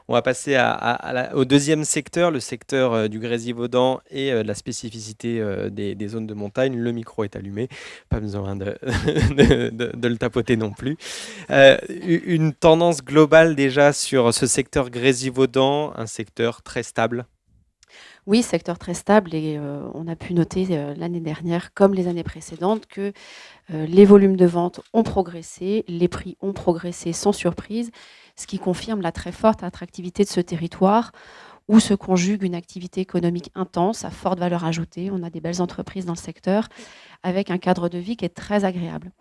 On va passer au deuxième secteur, le secteur du Grésivaudan et de la spécificité des zones de montagne. Le micro est allumé, pas besoin de le tapoter non plus. Une tendance globale déjà sur ce secteur Grésivaudan, un secteur très stable. Oui, secteur très stable et on a pu noter, l'année dernière comme les années précédentes que, les volumes de vente ont progressé, les prix ont progressé sans surprise, ce qui confirme la très forte attractivité de ce territoire où se conjugue une activité économique intense à forte valeur ajoutée. On a des belles entreprises dans le secteur avec un cadre de vie qui est très agréable.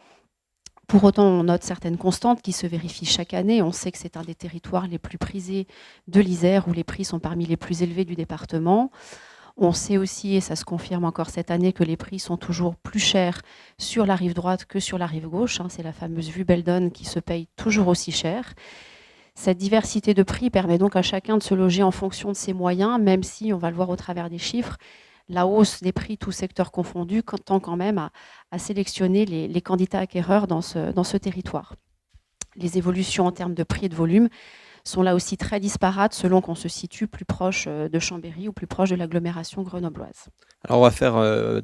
Pour autant, on note certaines constantes qui se vérifient chaque année. On sait que c'est un des territoires les plus prisés de l'Isère, où les prix sont parmi les plus élevés du département. On sait aussi, et ça se confirme encore cette année, que les prix sont toujours plus chers sur la rive droite que sur la rive gauche. C'est la fameuse vue Beldon qui se paye toujours aussi cher. Cette diversité de prix permet donc à chacun de se loger en fonction de ses moyens, même si, on va le voir au travers des chiffres, la hausse des prix, tous secteurs confondus, tend quand même à sélectionner les candidats acquéreurs dans ce territoire. Les évolutions en termes de prix et de volume sont là aussi très disparates selon qu'on se situe plus proche de Chambéry ou plus proche de l'agglomération grenobloise. Alors on va faire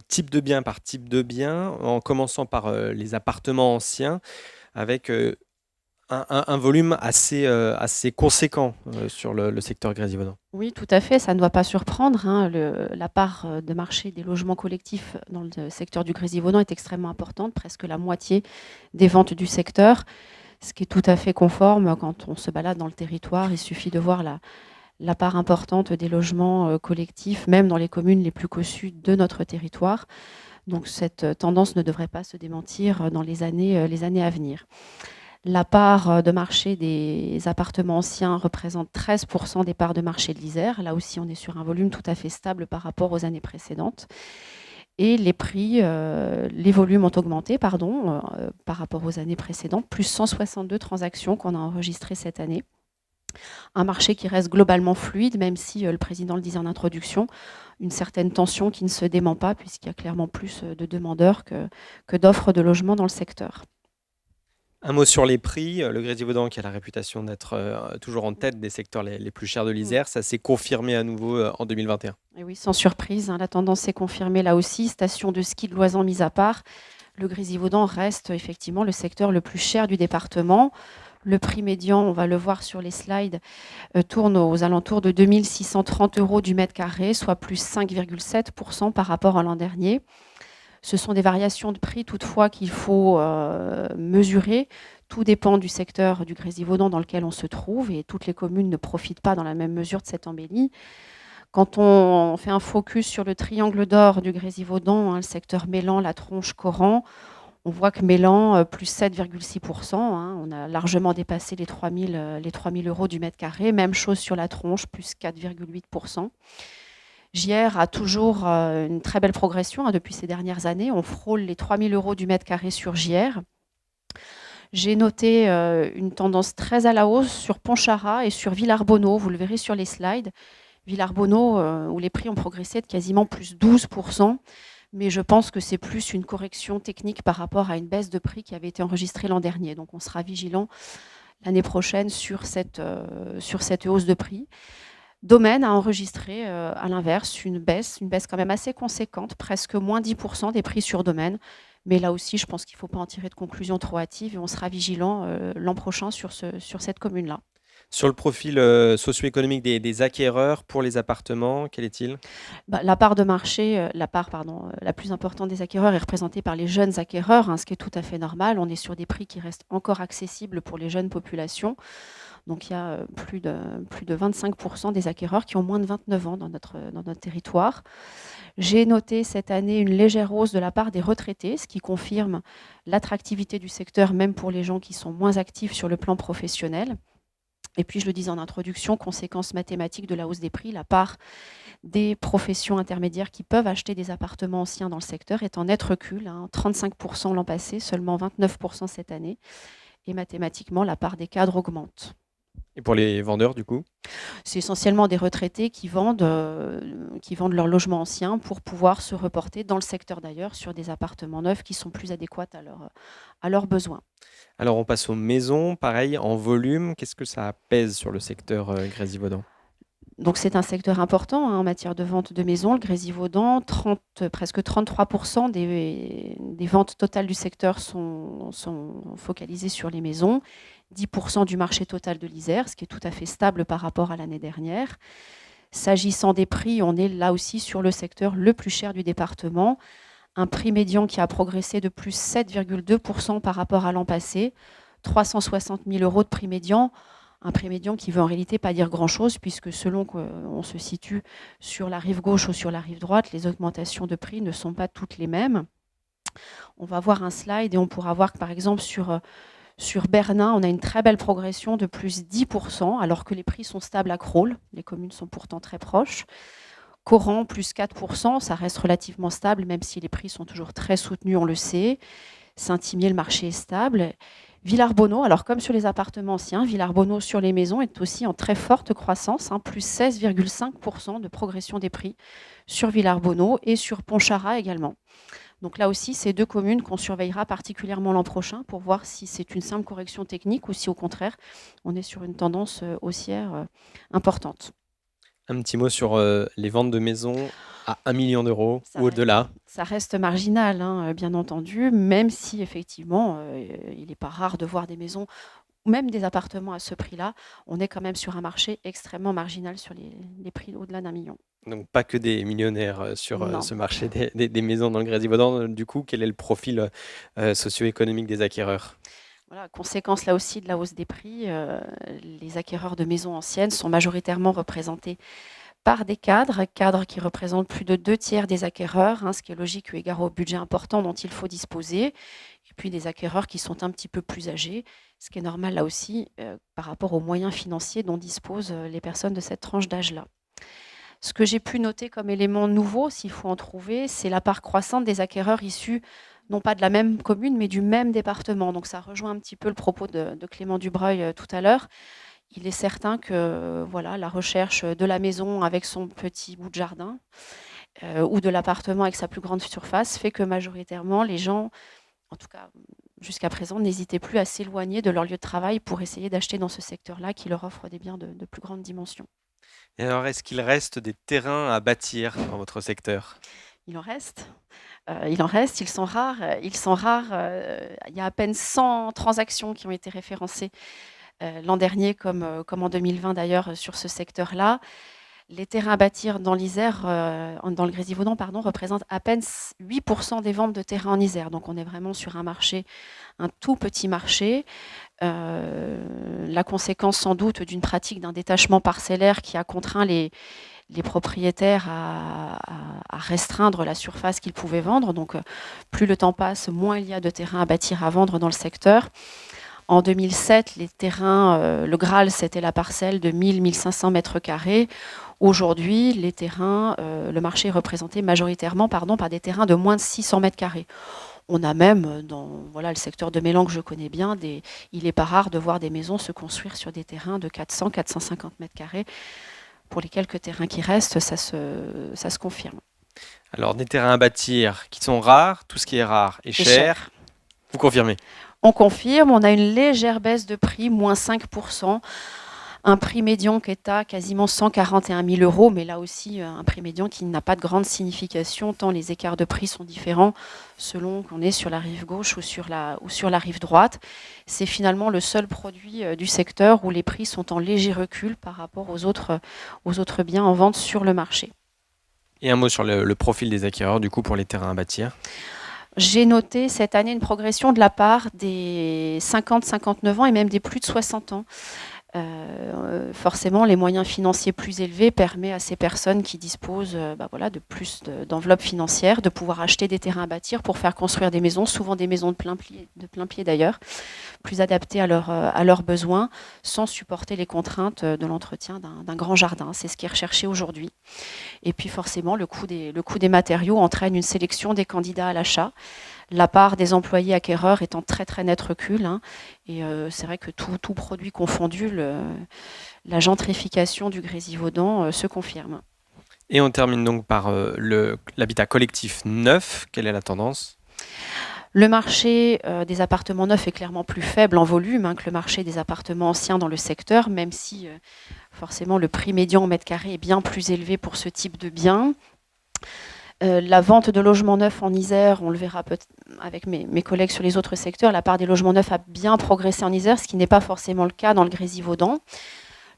type de bien par type de bien, en commençant par les appartements anciens, avec un volume assez conséquent sur le secteur Grésivaudan. Oui, tout à fait, ça ne doit pas surprendre. La part de marché des logements collectifs dans le secteur du Grésivaudan est extrêmement importante, presque la moitié des ventes du secteur, ce qui est tout à fait conforme quand on se balade dans le territoire. Il suffit de voir la part importante des logements collectifs, même dans les communes les plus cossues de notre territoire. Donc cette tendance ne devrait pas se démentir dans les années à venir. La part de marché des appartements anciens représente 13% des parts de marché de l'Isère. Là aussi, on est sur un volume tout à fait stable par rapport aux années précédentes. Et les prix, les volumes ont augmenté, par rapport aux années précédentes, plus 162 transactions qu'on a enregistrées cette année. Un marché qui reste globalement fluide, même si le président le disait en introduction, une certaine tension qui ne se dément pas, puisqu'il y a clairement plus de demandeurs que d'offres de logement dans le secteur. Un mot sur les prix. Le Grésivaudan, qui a la réputation d'être toujours en tête des secteurs les plus chers de l'Isère, ça s'est confirmé à nouveau en 2021. Et oui, sans surprise, la tendance s'est confirmée là aussi. Station de ski de Loisan mise à part, le Grésivaudan reste effectivement le secteur le plus cher du département. Le prix médian, on va le voir sur les slides, tourne aux alentours de 2 630 € du mètre carré, soit plus 5,7% par rapport à l'an dernier. Ce sont des variations de prix toutefois qu'il faut mesurer. Tout dépend du secteur du Grésivaudan dans lequel on se trouve et toutes les communes ne profitent pas dans la même mesure de cette embellie. Quand on fait un focus sur le triangle d'or du Grésivaudan, le secteur Mélan, la Tronche, Coran, on voit que Mélan, plus 7,6%, on a largement dépassé les 3 000 € du mètre carré. Même chose sur la Tronche, plus 4,8%. Gières a toujours une très belle progression depuis ces dernières années. On frôle les 3 000 € du mètre carré sur Gières. J'ai noté une tendance très à la hausse sur Pontcharrat et sur Villarbonneau. Vous le verrez sur les slides. Villarbonneau, où les prix ont progressé de quasiment plus 12%. Mais je pense que c'est plus une correction technique par rapport à une baisse de prix qui avait été enregistrée l'an dernier. Donc on sera vigilant l'année prochaine sur cette hausse de prix. Domaine a enregistré, à l'inverse, une baisse quand même assez conséquente, presque moins 10% des prix sur Domaine. Mais là aussi, je pense qu'il ne faut pas en tirer de conclusions trop hâtives et on sera vigilant l'an prochain sur cette commune-là. Sur le profil socio-économique des acquéreurs pour les appartements, quel est-il? La part de marché, la plus importante des acquéreurs est représentée par les jeunes acquéreurs, ce qui est tout à fait normal. On est sur des prix qui restent encore accessibles pour les jeunes populations. Donc il y a plus de 25% des acquéreurs qui ont moins de 29 ans dans notre territoire. J'ai noté cette année une légère hausse de la part des retraités, ce qui confirme l'attractivité du secteur, même pour les gens qui sont moins actifs sur le plan professionnel. Et puis, je le disais en introduction, conséquence mathématique de la hausse des prix, la part des professions intermédiaires qui peuvent acheter des appartements anciens dans le secteur est en net recul, 35% l'an passé, seulement 29% cette année. Et mathématiquement, la part des cadres augmente. Et pour les vendeurs, du coup? C'est essentiellement des retraités qui vendent leur logement ancien pour pouvoir se reporter dans le secteur d'ailleurs sur des appartements neufs qui sont plus adéquats à leurs besoins. Alors on passe aux maisons, pareil, en volume, qu'est-ce que ça pèse sur le secteur Grésivaudan? Donc c'est un secteur important en matière de vente de maisons. Le Grésivaudan, presque 33% des ventes totales du secteur sont focalisées sur les maisons, 10% du marché total de l'Isère, ce qui est tout à fait stable par rapport à l'année dernière. S'agissant des prix, on est là aussi sur le secteur le plus cher du département. Un prix médian qui a progressé de plus 7,2% par rapport à l'an passé, 360 000 euros de prix médian. Un prix médian qui ne veut en réalité pas dire grand-chose, puisque selon qu'on se situe sur la rive gauche ou sur la rive droite, les augmentations de prix ne sont pas toutes les mêmes. On va voir un slide et on pourra voir que par exemple sur Bernin, on a une très belle progression de plus 10%, alors que les prix sont stables à Crolles. Les communes sont pourtant très proches. Coran, plus 4%, ça reste relativement stable, même si les prix sont toujours très soutenus, on le sait. Saint-Imier, le marché est stable. Villars-Bonneau, alors comme sur les appartements anciens, Villars-Bonneau sur les maisons est aussi en très forte croissance, plus 16,5% de progression des prix sur Villars-Bonneau et sur Pontcharrat également. Donc là aussi, c'est deux communes qu'on surveillera particulièrement l'an prochain pour voir si c'est une simple correction technique ou si au contraire, on est sur une tendance haussière importante. Un petit mot sur les ventes de maisons à 1 million d'euros Ça ou au-delà. Ça reste marginal, bien entendu, même si effectivement, il n'est pas rare de voir des maisons ou même des appartements à ce prix-là. On est quand même sur un marché extrêmement marginal sur les prix au-delà d'1 million. Donc pas que des millionnaires sur Non. ce marché des maisons dans le Grésivaudan. Du coup, quel est le profil socio-économique des acquéreurs? Voilà, conséquence là aussi de la hausse des prix, les acquéreurs de maisons anciennes sont majoritairement représentés par des cadres qui représentent plus de 2 tiers des acquéreurs, ce qui est logique eu égard au budget important dont il faut disposer, et puis des acquéreurs qui sont un petit peu plus âgés, ce qui est normal là aussi par rapport aux moyens financiers dont disposent les personnes de cette tranche d'âge-là. Ce que j'ai pu noter comme élément nouveau, s'il faut en trouver, c'est la part croissante des acquéreurs issus non pas de la même commune, mais du même département. Donc ça rejoint un petit peu le propos de Clément Dubreuil tout à l'heure. Il est certain que voilà, la recherche de la maison avec son petit bout de jardin ou de l'appartement avec sa plus grande surface fait que majoritairement les gens, en tout cas jusqu'à présent, n'hésitaient plus à s'éloigner de leur lieu de travail pour essayer d'acheter dans ce secteur-là qui leur offre des biens de plus grande dimension. Et alors, est-ce qu'il reste des terrains à bâtir dans votre secteur? Il en reste. Il en reste, ils sont rares. Il y a à peine 100 transactions qui ont été référencées l'an dernier comme en 2020 d'ailleurs sur ce secteur-là. Les terrains à bâtir dans l'Isère, dans le Grésivaudan, représentent à peine 8% des ventes de terrains en Isère. Donc on est vraiment sur un marché, un tout petit marché. La conséquence sans doute d'une pratique d'un détachement parcellaire qui a contraint les propriétaires à restreindre la surface qu'ils pouvaient vendre. Donc plus le temps passe, moins il y a de terrains à bâtir à vendre dans le secteur. En 2007, les terrains, le Graal, c'était la parcelle de 1000-1500 mètres carrés. Aujourd'hui, les terrains, le marché est représenté majoritairement par des terrains de moins de 600 mètres carrés. On a même, dans le secteur de Mélan que je connais bien, il n'est pas rare de voir des maisons se construire sur des terrains de 400-450 mètres carrés. Pour les quelques terrains qui restent, ça se confirme. Alors, des terrains à bâtir qui sont rares, tout ce qui est rare est cher. Vous confirmez? On confirme, on a une légère baisse de prix, moins 5%. Un prix médian qui est à quasiment 141 000 euros, mais là aussi un prix médian qui n'a pas de grande signification, tant les écarts de prix sont différents selon qu'on est sur la rive gauche ou sur la rive droite. C'est finalement le seul produit du secteur où les prix sont en léger recul par rapport aux autres biens en vente sur le marché. Et un mot sur le profil des acquéreurs, du coup, pour les terrains à bâtir. J'ai noté cette année une progression de la part des 50-59 ans et même des plus de 60 ans. Forcément, les moyens financiers plus élevés permettent à ces personnes qui disposent de plus d'enveloppes financières de pouvoir acheter des terrains à bâtir pour faire construire des maisons, souvent des maisons de plein pied d'ailleurs, plus adaptées à leurs besoins, sans supporter les contraintes de l'entretien d'un grand jardin. C'est ce qui est recherché aujourd'hui. Et puis forcément, le coût des matériaux entraîne une sélection des candidats à l'achat. La part des employés acquéreurs est en très très net recul, hein, et c'est vrai que tout produit confondu, la gentrification du Grésivaudan se confirme. Et on termine donc par l'habitat collectif neuf. Quelle est la tendance? Le marché des appartements neufs est clairement plus faible en volume, hein, que le marché des appartements anciens dans le secteur, même si forcément le prix médian au mètre carré est bien plus élevé pour ce type de bien. La vente de logements neufs en Isère, on le verra avec mes collègues sur les autres secteurs, la part des logements neufs a bien progressé en Isère, ce qui n'est pas forcément le cas dans le Grésivaudan.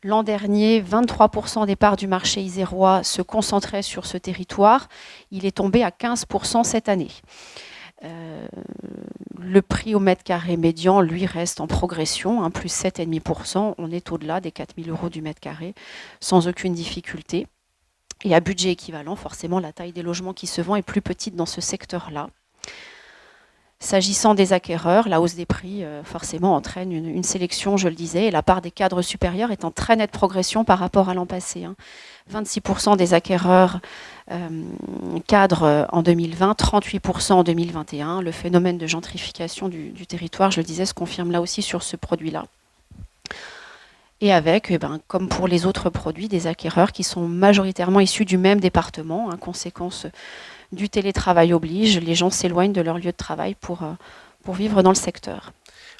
L'an dernier, 23% des parts du marché isérois se concentraient sur ce territoire. Il est tombé à 15% cette année. Le prix au mètre carré médian, lui, reste en progression, hein, plus 7,5%. On est au-delà des 4 000 € du mètre carré, sans aucune difficulté. Et à budget équivalent, forcément, la taille des logements qui se vendent est plus petite dans ce secteur-là. S'agissant des acquéreurs, la hausse des prix forcément entraîne une sélection, je le disais, et la part des cadres supérieurs est en très nette progression par rapport à l'an passé, hein. 26% des acquéreurs cadres en 2020, 38% en 2021. Le phénomène de gentrification du territoire, je le disais, se confirme là aussi sur ce produit-là. Et avec, comme pour les autres produits, des acquéreurs qui sont majoritairement issus du même département, hein, conséquence du télétravail oblige, les gens s'éloignent de leur lieu de travail pour vivre dans le secteur.